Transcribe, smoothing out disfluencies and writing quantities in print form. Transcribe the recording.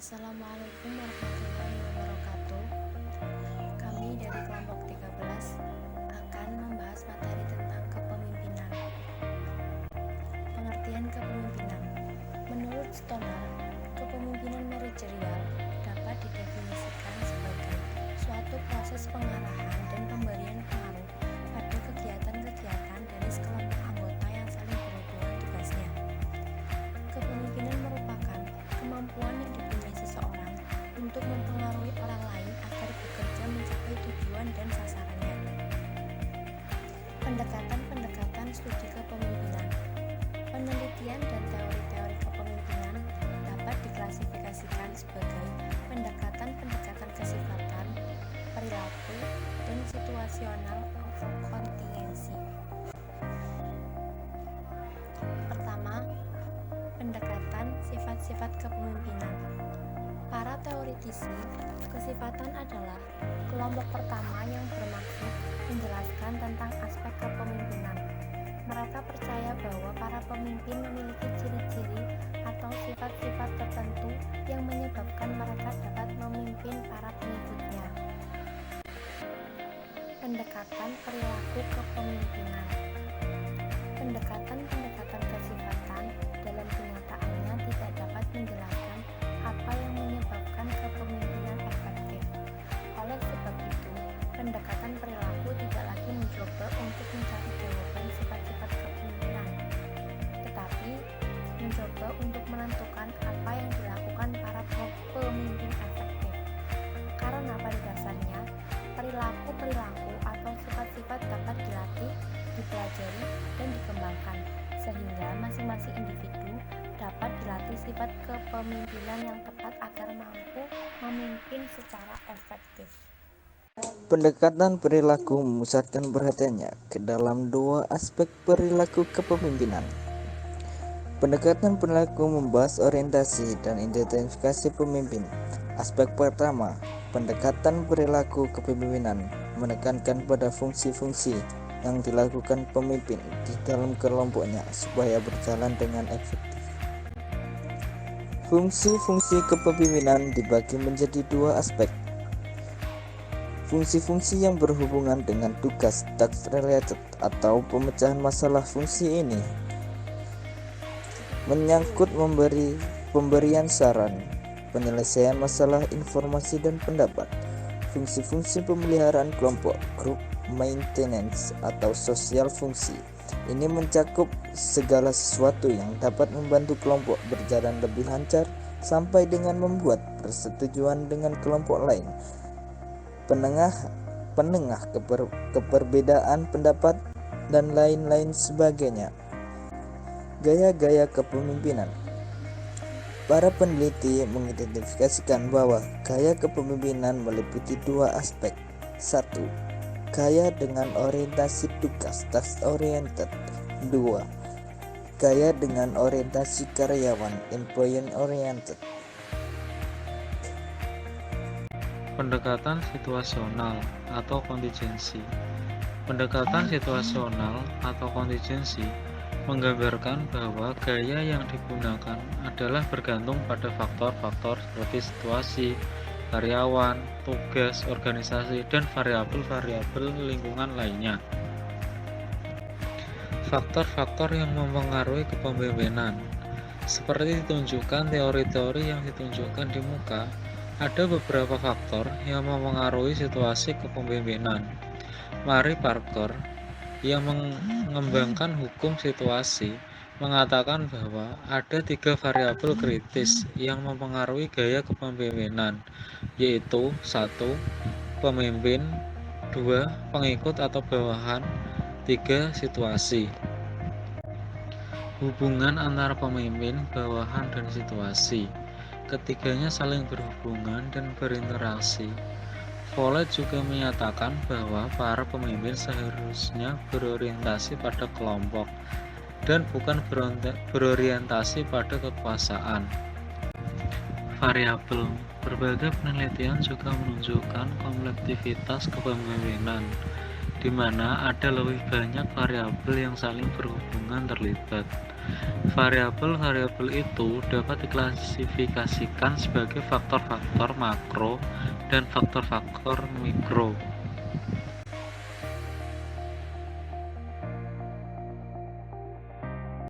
Assalamualaikum warahmatullahi wabarakatuh. Kami dari kelompok 13 akan membahas materi tentang kepemimpinan. Pengertian kepemimpinan. Menurut Stoner, kepemimpinan manajerial dapat didefinisikan sebagai suatu proses pengarahan dan pemberian pengaruh pada kegiatan-kegiatan dari sekelompok anggota yang saling berhubungan tugasnya. Kepemimpinan merupakan kemampuan yang dipunyai seseorang untuk mempengaruhi orang lain agar bekerja mencapai tujuan dan sasarannya. Pendekatan-pendekatan studi kepemimpinan. Penelitian dan teori-teori kepemimpinan dapat diklasifikasikan sebagai pendekatan-pendekatan kesifatan, perilaku, dan situasional atau kontingensi. Pertama, pendekatan sifat-sifat kepemimpinan. Para teoritisi kesifatan adalah kelompok pertama yang bermaksud menjelaskan tentang aspek kepemimpinan. Mereka percaya bahwa para pemimpin memiliki ciri-ciri atau sifat-sifat tertentu yang menyebabkan mereka dapat memimpin para pengikutnya. Pendekatan perilaku kepemimpinan. Pendekatan-pendekatan kesifatan dalam kenyataannya tidak dapat menjelaskan apa yang menyebabkan kepemimpinan efektif. Oleh sebab itu, pendekatan perilaku tidak lagi mencoba untuk mencari jawaban sifat-sifat kepemimpinan, tetapi mencoba untuk menentukan apa yang dilakukan para pemimpin efektif. Karena pada dasarnya, perilaku-perilaku atau sifat-sifat dapat dilatih, dipelajari, dan dikembangkan, sehingga masing-masing individu dapat dilatih sifat kepemimpinan yang tepat agar mampu memimpin secara efektif. Pendekatan perilaku memusatkan perhatiannya ke dalam dua aspek perilaku kepemimpinan. Pendekatan perilaku membahas orientasi dan identifikasi pemimpin. Aspek pertama, pendekatan perilaku kepemimpinan menekankan pada fungsi-fungsi yang dilakukan pemimpin di dalam kelompoknya supaya berjalan dengan efektif. Fungsi-fungsi kepemimpinan dibagi menjadi dua aspek. Fungsi-fungsi yang berhubungan dengan tugas task related atau pemecahan masalah. Fungsi ini menyangkut pemberian saran, penyelesaian masalah, informasi, dan pendapat. Fungsi-fungsi pemeliharaan kelompok, group maintenance atau sosial fungsi. Ini mencakup segala sesuatu yang dapat membantu kelompok berjalan lebih lancar sampai dengan membuat persetujuan dengan kelompok lain. Penengah keperbedaan pendapat, dan lain-lain sebagainya. Gaya-gaya kepemimpinan. Para peneliti mengidentifikasikan bahwa gaya kepemimpinan meliputi dua aspek. 1. Gaya dengan orientasi tugas task oriented. 2. Gaya dengan orientasi karyawan employee oriented. Pendekatan situasional atau kontingensi. Pendekatan situasional atau kontingensi menggambarkan bahwa gaya yang digunakan adalah bergantung pada faktor-faktor seperti situasi, karyawan, tugas, organisasi, dan variabel-variabel lingkungan lainnya. Faktor-faktor yang mempengaruhi kepemimpinan. Seperti ditunjukkan teori-teori yang ditunjukkan di muka, ada beberapa faktor yang mempengaruhi situasi kepemimpinan. Mary Parker yang mengembangkan hukum situasi mengatakan bahwa ada 3 variabel kritis yang mempengaruhi gaya kepemimpinan, yaitu 1. Pemimpin, 2. Pengikut atau bawahan, 3. Situasi. Hubungan antara pemimpin, bawahan, dan situasi. Ketiganya saling berhubungan dan berinteraksi. Follett juga menyatakan bahwa para pemimpin seharusnya berorientasi pada kelompok dan bukan berorientasi pada kekuasaan. Variabel. Berbagai penelitian juga menunjukkan komplektivitas kepemimpinan. di mana ada lebih banyak variabel yang saling berhubungan terlibat. Variabel-variabel itu dapat diklasifikasikan sebagai faktor-faktor makro dan faktor-faktor mikro.